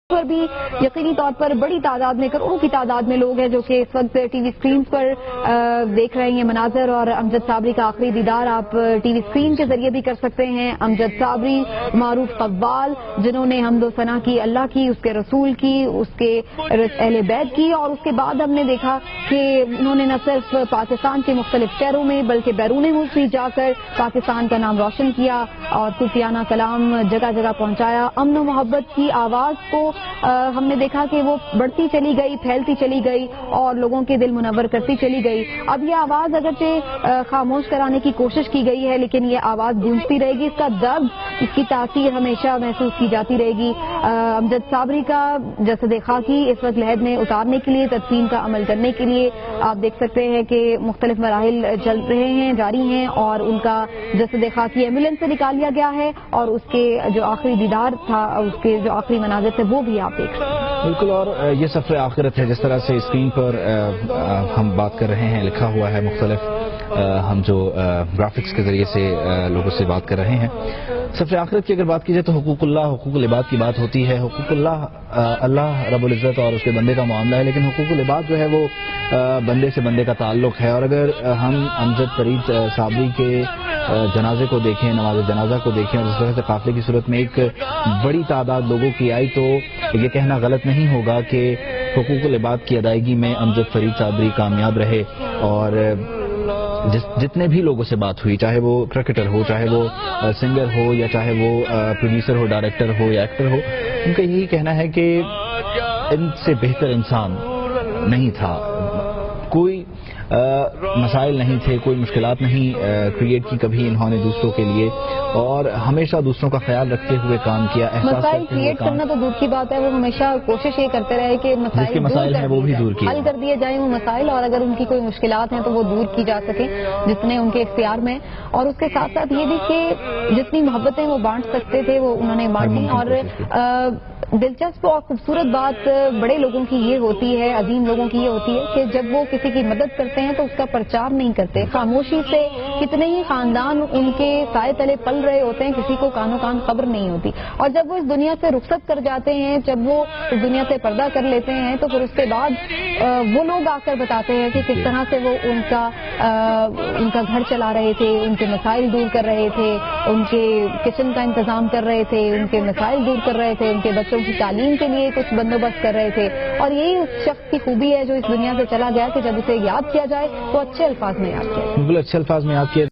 پر بھی یقینی طور پر بڑی تعداد میں کروڑوں کی تعداد میں لوگ ہیں جو کہ اس وقت ٹی وی اسکرین پر دیکھ رہے ہیں مناظر، اور امجد صابری کا آخری دیدار آپ ٹی وی اسکرین کے ذریعے بھی کر سکتے ہیں۔ امجد صابری معروف قوال، جنہوں نے حمد و ثنا کی اللہ کی، اس کے رسول کی، اس کے اہل بیت کی، اور اس کے بعد ہم نے دیکھا کہ انہوں نے نہ صرف پاکستان کے مختلف شہروں میں بلکہ بیرون ملک بھی جا کر پاکستان کا نام روشن کیا اور صوفیانہ کلام جگہ جگہ پہنچایا۔ امن و محبت کی آواز کو ہم نے دیکھا کہ وہ بڑھتی چلی گئی، پھیلتی چلی گئی اور لوگوں کے دل منور کرتی چلی گئی۔ اب یہ آواز اگرچہ خاموش کرانے کی کوشش کی گئی ہے، لیکن یہ آواز گونجتی رہے گی، اس کا درد، اس کی تاثیر ہمیشہ محسوس کی جاتی رہے گی۔ امجد صابری کا جسد خاکی اس وقت لحد میں اتارنے کے لیے، تدفین کا عمل کرنے کے لیے آپ دیکھ سکتے ہیں کہ مختلف مراحل چل رہے ہیں، جاری ہیں، اور ان کا جسد خاکی ایمبولینس سے نکال لیا گیا ہے، اور اس کے جو آخری دیدار تھا، اس کے جو آخری مناظر تھے وہ بھی آپ دیکھ سکتے ہیں۔ بالکل، اور یہ سفر آخرت ہے، جس طرح سے اسکرین پر ہم بات کر رہے ہیں، لکھا ہوا ہے مختلف، ہم جو گرافکس کے ذریعے سے لوگوں سے بات کر رہے ہیں۔ سفر آخرت کی اگر بات کی جائے تو حقوق اللہ، حقوق العباد کی بات ہوتی ہے۔ حقوق اللہ اللہ رب العزت اور اس کے بندے کا معاملہ ہے، لیکن حقوق العباد جو ہے وہ بندے سے بندے کا تعلق ہے۔ اور اگر ہم امجد فرید صابری کے جنازے کو دیکھیں، نماز جنازہ کو دیکھیں، اور اس طرح سے قافلے کی صورت میں ایک بڑی تعداد لوگوں کی آئی، تو یہ کہنا غلط نہیں ہوگا کہ حقوق العباد کی ادائیگی میں امجد فرید صابری کامیاب رہے۔ اور جتنے بھی لوگوں سے بات ہوئی، چاہے وہ کرکٹر ہو، چاہے وہ سنگر ہو، یا چاہے وہ پروڈیوسر ہو، ڈائریکٹر ہو یا ایکٹر ہو، ان کا یہی کہنا ہے کہ ان سے بہتر انسان نہیں تھا۔ کوئی مسائل نہیں تھے، کوئی مشکلات نہیں کریٹ کی کبھی انہوں نے دوسروں کے لیے، اور ہمیشہ دوسروں کا خیال رکھتے ہوئے کام کیا۔ مسائل کریٹ کرنا تو دور کی بات ہے، وہ ہمیشہ کوشش یہ کرتے رہے کہ مسائل ہیں وہ بھی دور کیے، حل کر دیے جائیں وہ مسائل، اور اگر ان کی کوئی مشکلات ہیں تو وہ دور کی جا سکیں جتنے ان کے اختیار میں۔ اور اس کے ساتھ ساتھ یہ بھی کہ جتنی محبتیں وہ بانٹ سکتے تھے وہ انہوں نے بانٹی۔ اور دلچسپ اور خوبصورت بات بڑے لوگوں کی یہ ہوتی ہے، عظیم لوگوں کی یہ ہوتی ہے کہ جب وہ کسی کی مدد کرتے ہیں تو اس کا پرچار نہیں کرتے، خاموشی سے کتنے ہی خاندان ان کے سائے تلے پل رہے ہوتے ہیں، کسی کو کانوں کان خبر نہیں ہوتی، اور جب وہ اس دنیا سے رخصت کر جاتے ہیں، جب وہ اس دنیا سے پردہ کر لیتے ہیں، تو پھر اس کے بعد وہ لوگ آ کر بتاتے ہیں کہ کس طرح سے وہ ان کا گھر چلا رہے تھے، ان کے مسائل دور کر رہے تھے، ان کے کچن کا انتظام کر رہے تھے، ان کے مسائل دور کر رہے تھے، ان کے بچوں کی تعلیم کے لیے کچھ بندوبست کر رہے تھے۔ اور یہی اس شخص کی خوبی ہے جو اس دنیا سے چلا گیا کہ جب اسے یاد کیا جائے تو اچھے الفاظ میں یاد کیا جائے۔ بالکل اچھے الفاظ میں یاد کیا